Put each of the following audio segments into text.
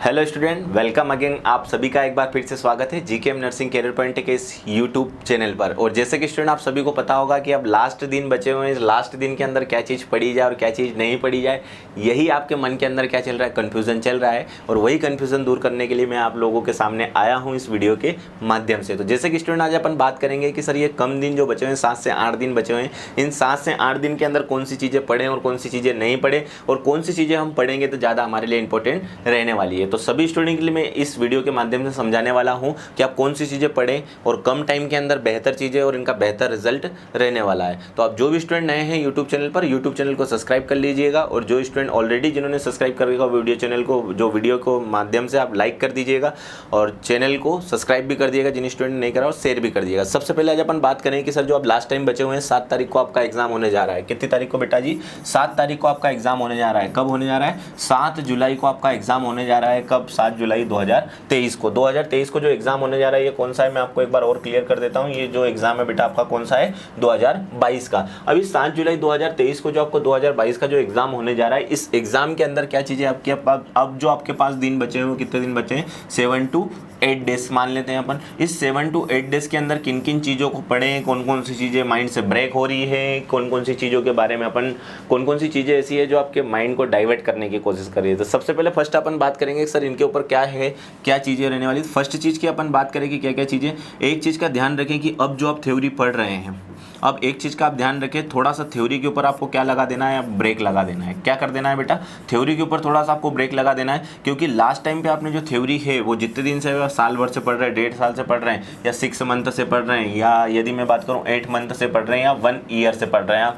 Hello student, welcome again. आप सभी का एक बार फिर से स्वागत है जीकेएम नर्सिंग कैरियर पॉइंट के इस यूट्यूब चैनल पर। और जैसे कि स्टूडेंट आप सभी को पता होगा कि अब लास्ट दिन बचे हुए हैं, लास्ट दिन के अंदर क्या चीज़ पढ़ी जाए और क्या चीज़ नहीं पढ़ी जाए, यही आपके मन के अंदर क्या चल रहा है, कन्फ्यूज़न चल रहा है। और वही कन्फ्यूज़न दूर करने के लिए मैं आप लोगों के सामने आया हूँ इस वीडियो के माध्यम से। तो जैसे कि स्टूडेंट आज अपन बात करेंगे कि सर ये कम दिन जो बचे हुए हैं, 7 से 8 दिन बचे हुए हैं, इन 7 से 8 दिन के अंदर कौन सी चीज़ें पढ़ें और कौन सी चीज़ें नहीं पढ़ें, और कौन सी चीज़ें हम पढ़ेंगे तो ज़्यादा हमारे लिए इंपॉर्टेंट रहने वाली है। तो सभी स्टूडेंट के लिए मैं इस वीडियो के माध्यम से समझाने वाला हूं कि आप कौन सी चीज़ें पढ़ें और कम टाइम के अंदर बेहतर चीज़ें और इनका बेहतर रिजल्ट रहने वाला है। तो आप जो भी स्टूडेंट नए हैं यूट्यूब चैनल पर, यूट्यूब चैनल को सब्सक्राइब कर लीजिएगा। और जो स्टूडेंट ऑलरेडी जिन्होंने सब्सक्राइब कर रखा वीडियो चैनल को, जो वीडियो को माध्यम से आप लाइक कर दीजिएगा और चैनल को सब्सक्राइब भी कर दिएगा जिन स्टूडेंट ने नहीं करा, और शेयर भी कर दिएगा। सबसे पहले आज अपन बात करें कि सर जो आप लास्ट टाइम बचे हुए हैं, 7 तारीख को आपका एग्जाम होने जा रहा है। कितनी तारीख को बेटा जी? 7 तारीख को आपका एग्जाम होने जा रहा है। कब होने जा रहा है? 7 जुलाई को आपका एग्जाम होने जा रहा है। कब? 7 जुलाई 2023 को। 2023 को जो एग्जाम होने जा रहा है ये कौन सा है, मैं आपको एक बार और क्लियर कर देता हूँ। ये जो एग्जाम है बेटा आपका कौन सा है? 2022 का। अभी 7 जुलाई 2023 को जो आपको 2022 का जो एग्जाम होने जा रहा है, इस एग्जाम के अंदर क्या चीजें आपके पास, अब जो आपके पास दिन बचे हैं वो कितने दिन बचे हैं? 7 to 8 डेज मान लेते हैं अपन। इस 7 to 8 डेज के अंदर किन किन चीज़ों को पढ़ें, कौन कौन सी चीज़ें माइंड से ब्रेक हो रही है, कौन कौन सी चीज़ों के बारे में अपन, कौन कौन सी चीज़ें ऐसी है जो आपके माइंड को डाइवर्ट करने की कोशिश कर रही है। तो सबसे पहले फर्स्ट अपन बात करेंगे सर इनके ऊपर क्या है, क्या चीज़ें रहने वाली। फर्स्ट चीज़ की अपन बात करेंगे क्या क्या चीज़ें। एक चीज़ का ध्यान रखें कि अब जो आप थ्योरी पढ़ रहे हैं, अब एक चीज़ का आप ध्यान रखें, थोड़ा सा थ्योरी के ऊपर आपको क्या लगा देना है, ब्रेक लगा देना है। क्या कर देना है बेटा? थ्योरी के ऊपर थोड़ा सा आपको ब्रेक लगा देना है, क्योंकि लास्ट टाइम पे आपने जो थ्योरी है वो जितने दिन से, साल भर से पढ़ रहे हैं, 1.5 साल से पढ़ रहे हैं, या 6 मंथ से पढ़ रहे हैं, या यदि मैं बात करूँ 8 मंथ से पढ़ रहे हैं, या 1 ईयर से पढ़ रहे हैं,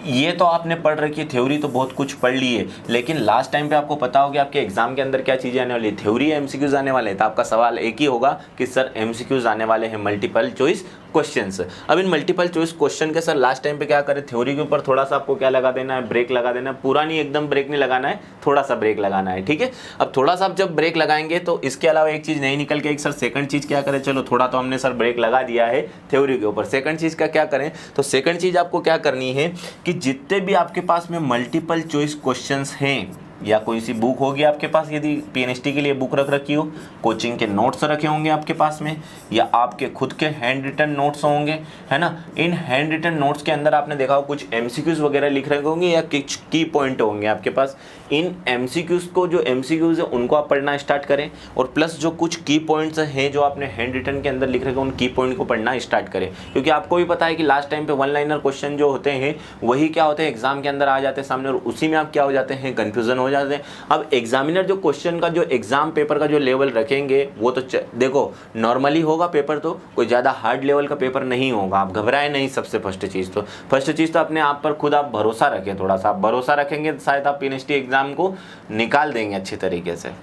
ये तो आपने पढ़ रखी है थ्योरी, तो बहुत कुछ पढ़ ली है। लेकिन लास्ट टाइम पे आपको पता हो कि आपके एग्जाम के अंदर क्या चीज़ें आने वाली है, थ्योरी या एमसीक्यूज आने वाले हैं। तो आपका सवाल एक ही होगा कि सर एमसीक्यूज आने वाले हैं, मल्टीपल चॉइस क्वेश्चंस। अब इन मल्टीपल चॉइस क्वेश्चन के सर लास्ट टाइम पे क्या करें, थ्योरी के ऊपर थोड़ा सा आपको क्या लगा देना है, ब्रेक लगा देना है। पूरा नहीं, एकदम ब्रेक नहीं लगाना है, थोड़ा सा ब्रेक लगाना है, ठीक है। अब थोड़ा सा आप जब ब्रेक लगाएंगे तो इसके अलावा एक चीज़ नहीं निकल के, एक सर सेकंड चीज़ क्या करें, चलो थोड़ा तो हमने सर ब्रेक लगा दिया है थ्योरी के ऊपर, सेकंड चीज़ का क्या करें। तो सेकंड चीज़ आपको क्या करनी है कि जितने भी आपके पास में मल्टीपल चॉइस क्वेश्चंस हैं, या कोई सी बुक होगी आपके पास, यदि पीएनएसटी के लिए बुक रख रखी हो, कोचिंग के नोट्स रखे होंगे आपके पास में, या आपके खुद के हैंड रिटन नोट्स होंगे, है ना। इन हैंड रिटन नोट्स के अंदर आपने देखा हो कुछ एमसीक्यूज वगैरह लिख रखे होंगे या कुछ की पॉइंट होंगे आपके पास। इन एमसीक्यूज को, जो एमसीक्यूज है उनको आप पढ़ना स्टार्ट करें, और प्लस जो कुछ की पॉइंट्स हैं जो आपने हैंड रिटन के अंदर लिख रखे उन की पॉइंट को पढ़ना स्टार्ट करें। क्योंकि आपको भी पता है कि लास्ट टाइम पे 1 लाइनर क्वेश्चन जो होते हैं वही क्या होते हैं, एग्जाम के अंदर आ जाते हैं सामने, और उसी में आप क्या हो जाते हैं, कन्फ्यूजन हो जाते हैं। अब एग्जामिनर जो क्वेश्चन का, जो एग्जाम पेपर का जो लेवल रखेंगे वो तो देखो नॉर्मली होगा पेपर, तो कोई ज़्यादा हार्ड लेवल का पेपर नहीं होगा, आप घबराएं नहीं। सबसे फर्स्ट चीज़ तो अपने आप पर खुद आप भरोसा रखें, थोड़ा सा आप भरोसा रखेंगे तो शायद आप पीएनएसटी एग्जाम को निकाल देंगे अच्छी तरीके से।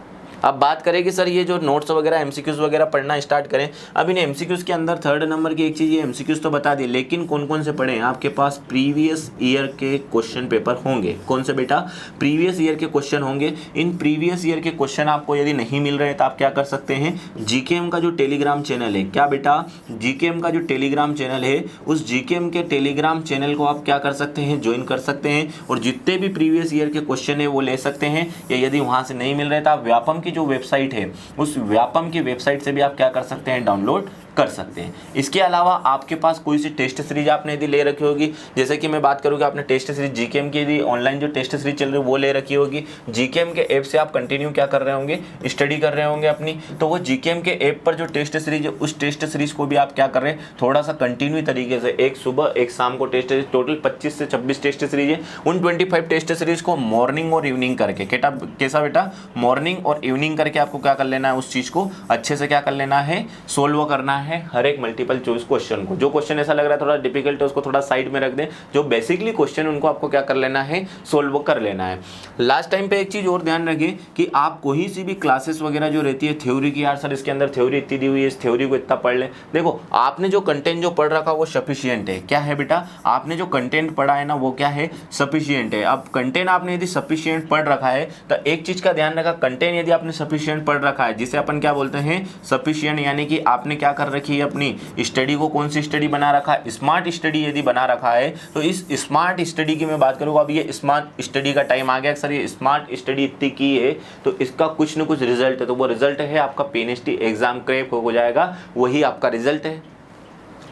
अब बात करें कि सर ये जो नोट्स वगैरह एमसीक्यूज वगैरह पढ़ना स्टार्ट करें। अब इन एमसीक्यूज के अंदर 3rd नंबर की एक चीज़, ये एमसीक्यूज तो बता दी, लेकिन कौन कौन से पढ़ें। आपके पास प्रीवियस ईयर के क्वेश्चन पेपर होंगे। कौन से बेटा? प्रीवियस ईयर के क्वेश्चन होंगे। इन प्रीवियस ईयर के क्वेश्चन आपको यदि नहीं मिल रहे तो आप क्या कर सकते हैं, जीकेएम का जो टेलीग्राम चैनल है, क्या बेटा? जीकेएम का जो टेलीग्राम चैनल है, उस जीकेएम के टेलीग्राम चैनल को आप क्या कर सकते हैं, ज्वाइन कर सकते हैं, और जितने भी प्रीवियस ईयर के क्वेश्चन है वो ले सकते हैं। या यदि वहाँ से नहीं मिल रहे तो आप व्यापम की जो वेबसाइट है, उस व्यापम की वेबसाइट से भी आप क्या कर सकते हैं, डाउनलोड कर सकते हैं। इसके अलावा आपके पास कोई सी टेस्ट सीरीज आपने यदि ले रखी होगी, जैसे कि मैं बात करूँ कि आपने टेस्ट सीरीज जीकेएम की यदि ऑनलाइन जो टेस्ट सीरीज चल रही है वो ले रखी होगी, जीकेएम के ऐप से आप कंटिन्यू क्या कर रहे होंगे, स्टडी कर रहे होंगे अपनी, तो वो जीकेएम के ऐप पर जो टेस्ट सीरीज है उस टेस्ट सीरीज को भी आप क्या कर रहे हैं, थोड़ा सा कंटिन्यू तरीके से, एक सुबह एक शाम को टेस्ट सीरीज, टोटल 25 से 26 टेस्ट सीरीज है। उन 25 टेस्ट सीरीज को मॉर्निंग और इवनिंग करके, कैसा बेटा, मॉर्निंग और इवनिंग करके आपको क्या कर लेना है, उस चीज को अच्छे से क्या कर लेना है, सोल्व करना है हर एक मल्टीपल चॉइस क्वेश्चन को। जो क्वेश्चन ऐसा लग रहा है थोड़ा डिफिकल्ट है उसको थोड़ा साइड में रख दें, जो बेसिकली क्वेश्चन उनको आपको क्या कर लेना है, सोल्व कर लेना है। लास्ट टाइम पे एक चीज और ध्यान रखिए कि आप कोई सी भी क्लासेस वगैरह जो रहती है थ्योरी की, यार सर इसके अंदर थ्योरी इतनी दी हुई है, इस थ्योरी को इतना पढ़ लें, देखो आपने जो कंटेंट जो पढ़ रखा वो सफिशिएंट है। क्या है बेटा? आपने जो कंटेंट पढ़ा है ना वो क्या है, सफिशिएंट है। अब कंटेंट आपने यदि सफिशिएंट पढ़ रखा है तो एक चीज का ध्यान रखा, कंटेंट यदि आपने सफिशिएंट पढ़ रखा है, जिसे अपन क्या बोलते हैं सफिशिएंट, यानी कि आपने क्या कर रखी है अपनी स्टडी को, कौन सी स्टडी बना रखा है, स्मार्ट स्टडी यदि बना रखा है, तो इस स्मार्ट स्टडी की मैं बात करूँ, अब ये स्मार्ट स्टडी का टाइम आ गया सर, ये स्मार्ट स्टडी इतनी की है तो इसका कुछ न कुछ रिजल्ट है, तो वो रिजल्ट है आपका पीएनएसटी एग्जाम क्रैक हो जाएगा, वही आपका रिजल्ट है।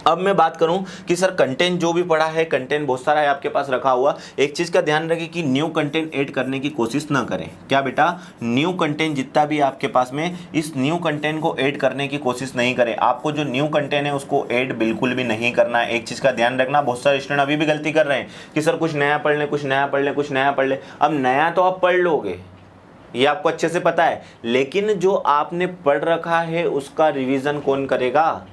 अब मैं बात करूं कि सर कंटेंट जो भी पढ़ा है, कंटेंट बहुत सारा है आपके पास रखा हुआ, एक चीज़ का ध्यान रखें कि न्यू कंटेंट ऐड करने की कोशिश ना करें। क्या बेटा, न्यू कंटेंट जितना भी आपके पास में, इस न्यू कंटेंट को ऐड करने की कोशिश नहीं करें। आपको जो न्यू कंटेंट है उसको ऐड बिल्कुल भी नहीं करना है। एक चीज़ का ध्यान रखना, बहुत सारे स्टूडेंट अभी भी गलती कर रहे हैं कि सर कुछ नया पढ़ लें, कुछ नया पढ़ लें, कुछ नया पढ़ लें। अब नया तो आप पढ़ लोगे, ये आपको अच्छे से पता है, लेकिन जो आपने पढ़ रखा है उसका रिवीजन कौन करेगा?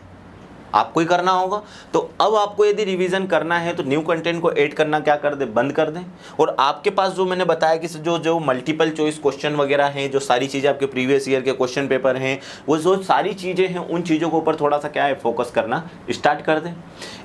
आपको ही करना होगा। तो अब आपको यदि रिवीजन करना है तो न्यू कंटेंट को ऐड करना क्या कर दे, बंद कर दें। और आपके पास जो मैंने बताया कि जो मल्टीपल चॉइस क्वेश्चन वगैरह हैं, जो सारी चीज़ें आपके प्रीवियस ईयर के क्वेश्चन पेपर हैं, वो जो सारी चीज़ें हैं उन चीज़ों के ऊपर थोड़ा सा क्या है फोकस करना स्टार्ट कर दें।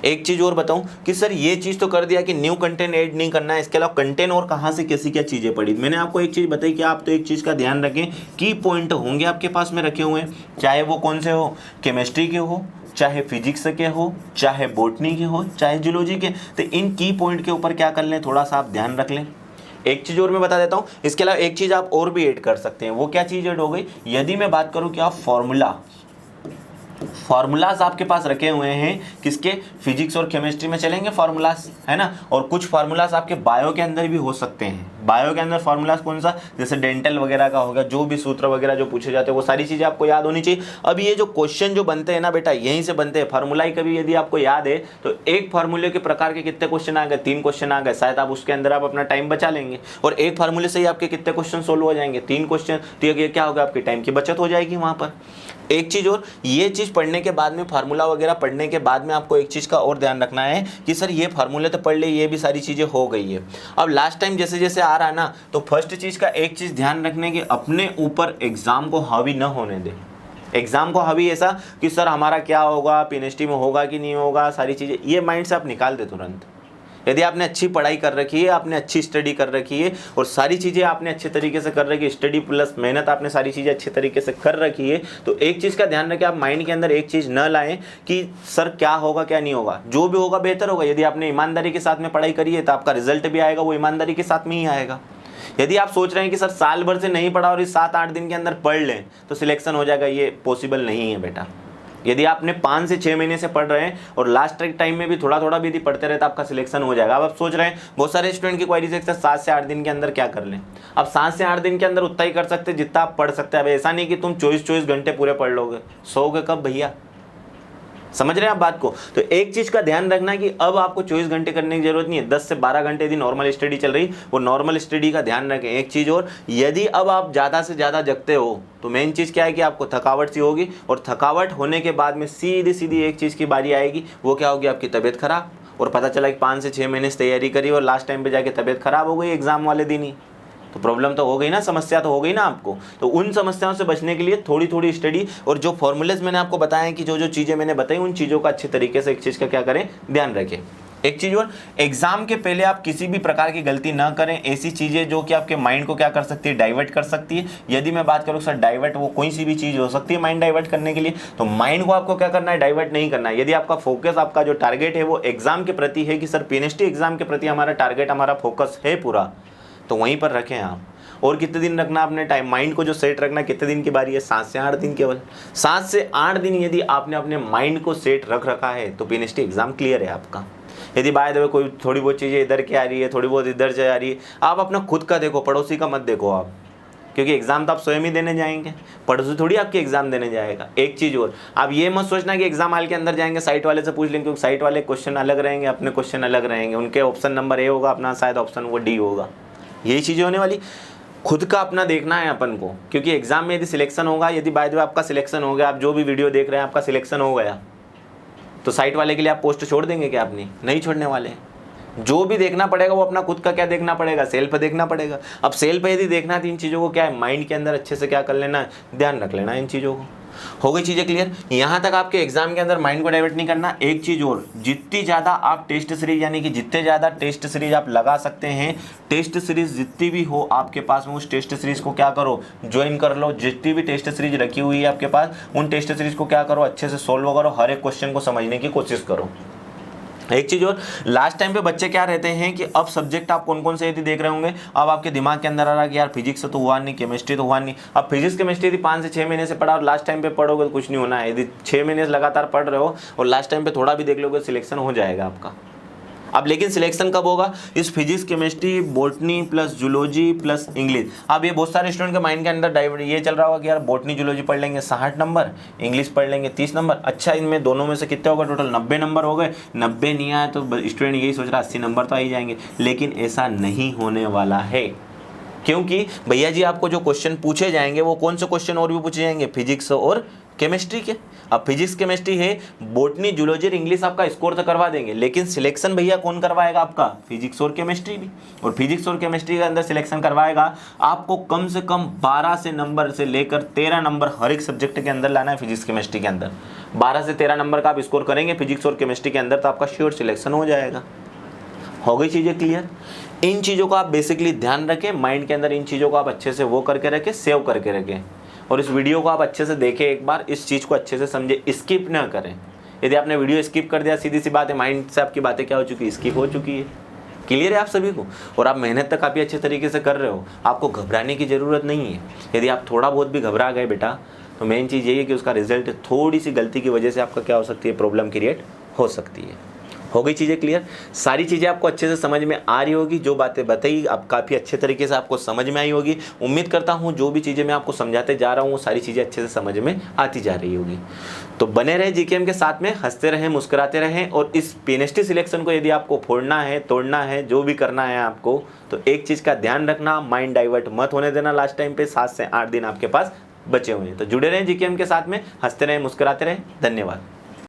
एक चीज़ और बताऊँ कि सर ये चीज़ तो कर दिया कि न्यू कंटेंट ऐड नहीं करना है, इसके अलावा कंटेंट और कहाँ से कैसी क्या चीज़ें पढ़ी। मैंने आपको एक चीज़ बताई कि आप तो एक चीज़ का ध्यान रखें, की पॉइंट होंगे आपके पास में रखे हुए हैं, चाहे वो कौन से हो, केमिस्ट्री के हो, चाहे फिजिक्स के हो, चाहे बॉटनी के हो, चाहे जूलॉजी के, तो इन की पॉइंट के ऊपर क्या कर लें, थोड़ा सा आप ध्यान रख लें। एक चीज़ और मैं बता देता हूँ, इसके अलावा एक चीज़ आप और भी ऐड कर सकते हैं। वो क्या चीज़ ऐड हो गई, यदि मैं बात करूँ कि आप फार्मूलाज आपके पास रखे हुए हैं, किसके, फिजिक्स और केमिस्ट्री में चलेंगे फार्मूलाज, है ना। और कुछ फार्मूलाज आपके बायो के अंदर भी हो सकते हैं। बायो के अंदर फार्मूलाज कौन सा, जैसे डेंटल वगैरह का होगा, जो भी सूत्र वगैरह जो पूछे जाते हैं वो सारी चीज़ें आपको याद होनी चाहिए। अब ये जो क्वेश्चन जो बनते हैं ना बेटा, यहीं से बनते हैं। फार्मूला ही कभी यदि आपको याद है तो एक फार्मूले के प्रकार के कितने क्वेश्चन आ गए, 3 क्वेश्चन आ गए, शायद आप उसके अंदर आप अपना टाइम बचा लेंगे। और एक फार्मूले से ही आपके कितने क्वेश्चन सोल्व हो जाएंगे, 3 क्वेश्चन, तो ये क्या होगा, आपके टाइम की बचत हो जाएगी वहाँ पर। एक चीज़ और, ये चीज़ पढ़ने के बाद में, फार्मूला वगैरह पढ़ने के बाद में आपको एक चीज़ का और ध्यान रखना है कि सर ये फार्मूले तो पढ़ ले, ये भी सारी चीज़ें हो गई है। अब लास्ट टाइम जैसे जैसे आ रहा है ना, तो फर्स्ट चीज़ का एक चीज़ ध्यान रखने की, अपने ऊपर एग्ज़ाम को हावी न होने दे। एग्ज़ाम को हावी ऐसा कि सर हमारा क्या होगा, पीएनएसटी में होगा कि नहीं होगा, सारी चीज़ें, ये माइंड से आप निकाल दे तुरंत। यदि आपने अच्छी पढ़ाई कर रखी है, आपने अच्छी स्टडी कर रखी है और सारी चीज़ें आपने अच्छे तरीके से कर रखी है, स्टडी प्लस मेहनत आपने सारी चीज़ें अच्छे तरीके से कर रखी है, तो एक चीज़ का ध्यान रखें, आप माइंड के अंदर एक चीज़ न लाएं कि सर क्या होगा क्या नहीं होगा। जो भी होगा बेहतर होगा। यदि आपने ईमानदारी के साथ में पढ़ाई करी है तो आपका रिजल्ट भी आएगा वो ईमानदारी के साथ में ही आएगा। यदि आप सोच रहे हैं कि सर साल भर से नहीं पढ़ा और इस 7-8 दिन के अंदर पढ़ लें तो सिलेक्शन हो जाएगा, ये पॉसिबल नहीं है बेटा। यदि आपने 5 से 6 महीने से पढ़ रहे हैं और लास्ट टाइम में भी थोड़ा थोड़ा भी यदि पढ़ते रहे तो आपका सिलेक्शन हो जाएगा। अब आप सोच रहे हैं, बहुत सारे स्टूडेंट की क्वारीज है 7 से 8 दिन के अंदर क्या कर लें। अब 7 से 8 दिन के अंदर उतना ही कर सकते हैं जितना आप पढ़ सकते हैं। अब ऐसा नहीं कि तुम 24 घंटे पूरे पढ़ लोगे, सोओगे कब भैया, समझ रहे हैं आप बात को। तो एक चीज़ का ध्यान रखना कि अब आपको 24 घंटे करने की जरूरत नहीं है, 10 से 12 घंटे यदि नॉर्मल स्टडी चल रही, वो नॉर्मल स्टडी का ध्यान रखें। एक चीज़ और, यदि अब आप ज़्यादा से ज़्यादा जगते हो तो मेन चीज़ क्या है कि आपको थकावट सी होगी, और थकावट होने के बाद में सीधी एक चीज़ की बारी आएगी, वो क्या होगी, आपकी तबीयत खराब। और पता चला कि 5 से 6 महीने से तैयारी करी और लास्ट टाइम पे जाके तबीयत खराब हो गई एग्जाम वाले दिन ही, तो प्रॉब्लम तो हो गई ना, समस्या तो हो गई ना आपको। तो उन समस्याओं से बचने के लिए थोड़ी स्टडी, और जो फॉर्मूलेज मैंने आपको बताया कि जो चीज़ें मैंने बताई उन चीज़ों का अच्छे तरीके से एक चीज़ का क्या करें, ध्यान रखें। एक चीज़ और, एग्जाम के पहले आप किसी भी प्रकार की गलती ना करें। ऐसी चीज़ें जो कि आपके माइंड को क्या कर सकती है, डाइवर्ट कर सकती है। यदि मैं बात करूँ सर डाइवर्ट, वो कोई सी भी चीज़ हो सकती है माइंड डाइवर्ट करने के लिए, तो माइंड को आपको क्या करना है, डाइवर्ट नहीं करना है। यदि आपका फोकस, आपका जो टारगेट है वो एग्जाम के प्रति है कि सर पीएनएसटी एग्जाम के प्रति हमारा टारगेट, हमारा फोकस है पूरा, तो वहीं पर रखें आप। और कितने दिन रखना आपने टाइम, माइंड को जो सेट रखना, कितने दिन की बारी है, 7 से 8 दिन केवल। 7 से 8 दिन यदि आपने अपने माइंड को सेट रख रखा है तो पीएनएसटी एग्जाम क्लियर है आपका। यदि बाय द वे कोई थोड़ी बहुत चीज़ें इधर की आ रही है, थोड़ी बहुत इधर से आ रही है, आप अपना खुद का देखो, पड़ोसी का मत देखो आप, क्योंकि एग्जाम तो आप स्वयं ही देने जाएंगे, पड़ोसी थोड़ी आपके एग्जाम देने जाएगा। एक चीज़ और, आप ये मत सोचना कि एग्जाम हॉल के अंदर जाएंगे साइट वाले से पूछ लेंगे, क्योंकि साइट वाले क्वेश्चन अलग रहेंगे, अपने क्वेश्चन अलग रहेंगे, उनके ऑप्शन नंबर ए होगा, अपना शायद ऑप्शन वो डी होगा। यही चीज़ें होने वाली, खुद का अपना देखना है अपन को, क्योंकि एग्जाम में यदि सिलेक्शन होगा, यदि बाय द वे आपका सिलेक्शन हो गया, आप जो भी वीडियो देख रहे हैं आपका सिलेक्शन हो गया, तो साइट वाले के लिए आप पोस्ट छोड़ देंगे क्या, अपनी नहीं छोड़ने वाले। जो भी देखना पड़ेगा वो अपना खुद का क्या देखना पड़ेगा, सेल्फ देखना पड़ेगा। अब सेल्फ यदि देखना है तो इन चीज़ों को क्या है, माइंड के अंदर अच्छे से क्या कर लेना है, ध्यान रख लेना है इन चीज़ों को। हो गई चीज़ें क्लियर। यहाँ तक आपके एग्जाम के अंदर माइंड को डाइवर्ट नहीं करना। एक चीज़ और, जितनी ज़्यादा आप टेस्ट सीरीज यानी कि जितने ज़्यादा टेस्ट सीरीज आप लगा सकते हैं, टेस्ट सीरीज जितनी भी हो आपके पास में, उस टेस्ट सीरीज को क्या करो, ज्वाइन कर लो। जितनी भी टेस्ट सीरीज रखी हुई है आपके पास, उन टेस्ट सीरीज को क्या करो, अच्छे से सोल्व करो, हर एक क्वेश्चन को समझने की कोशिश करो। एक चीज़ और, लास्ट टाइम पे बच्चे क्या रहते हैं कि अब सब्जेक्ट आप कौन कौन से यदि देख रहे होंगे, अब आपके दिमाग के अंदर आ रहा कि यार फिजिक्स तो हुआ नहीं, केमिस्ट्री तो हुआ नहीं। अब फिजिक्स केमिस्ट्री यदि 5 से 6 महीने से पढ़ा और लास्ट टाइम पे पढ़ोगे तो कुछ नहीं होना है। यदि 6 महीने से लगातार पढ़ रहे हो और लास्ट टाइम पे थोड़ा भी देख लोगे, सिलेक्शन हो जाएगा आपका। अब लेकिन सिलेक्शन कब होगा, इस physics chemistry botany plus zoology plus English. अब ये बहुत सारे स्टूडेंट के माइंड के अंदर डाइवर्ट ये चल रहा होगा कि यार बॉटनी जूलॉजी पढ़ लेंगे 60 नंबर, इंग्लिश पढ़ लेंगे 30 नंबर। अच्छा, इनमें दोनों में से कितने हो गए टोटल, 90 नंबर हो गए। 90 नहीं आए तो स्टूडेंट यही सोच रहा 80 नंबर तो आ ही जाएंगे, लेकिन ऐसा नहीं होने वाला है। क्योंकि भैया जी आपको जो क्वेश्चन पूछे जाएंगे वो कौन से क्वेश्चन और भी पूछे जाएंगे, फिजिक्स और केमिस्ट्री के। अब फिजिक्स केमिस्ट्री है, बॉटनी जूलॉजी इंग्लिश आपका स्कोर तो करवा देंगे, लेकिन सिलेक्शन भैया कौन करवाएगा आपका, फिजिक्स और केमिस्ट्री भी। और फिजिक्स और केमिस्ट्री के अंदर सिलेक्शन करवाएगा आपको कम से कम 12 से नंबर से लेकर 13 नंबर हर एक सब्जेक्ट के अंदर लाना है। फिजिक्स केमिस्ट्री के अंदर 12 से 13 नंबर का आप स्कोर करेंगे फिजिक्स और केमिस्ट्री के अंदर, तो आपका श्योर सिलेक्शन हो जाएगा। हो गई चीज़ें क्लियर। इन चीज़ों को आप बेसिकली ध्यान रखें, माइंड के अंदर इन चीज़ों को आप अच्छे से वो करके रखें, सेव करके रखें। और इस वीडियो को आप अच्छे से देखें, एक बार इस चीज़ को अच्छे से समझे, स्किप ना करें। यदि आपने वीडियो स्किप कर दिया, सीधी सी बात है, माइंड से आपकी बातें क्या हो चुकी है, स्किप हो चुकी है। क्लियर है आप सभी को। और आप मेहनत तक काफ़ी अच्छे तरीके से कर रहे हो, आपको घबराने की ज़रूरत नहीं है। यदि आप थोड़ा बहुत भी घबरा गए बेटा, तो मेन चीज़ यही है कि उसका रिजल्ट थोड़ी सी गलती की वजह से आपका क्या हो सकती है, प्रॉब्लम क्रिएट हो सकती है। हो गई चीज़ें क्लियर। सारी चीज़ें आपको अच्छे से समझ में आ रही होगी, जो बातें बताई अब काफ़ी अच्छे तरीके से आपको समझ में आई होगी। उम्मीद करता हूँ जो भी चीज़ें मैं आपको समझाते जा रहा हूँ वो सारी चीज़ें अच्छे से समझ में आती जा रही होगी। तो बने रहे जीकेएम के साथ में, हंसते रहें, मुस्कुराते रहें। और इस पीएनएसटी सिलेक्शन को यदि आपको फोड़ना है, तोड़ना है, जो भी करना है आपको, तो एक चीज़ का ध्यान रखना, माइंड डाइवर्ट मत होने देना। लास्ट टाइम पे 7 से 8 दिन आपके पास बचे हुए हैं, तो जुड़े रहें जीकेएम के साथ में, हंसते रहें, मुस्कुराते रहें। धन्यवाद।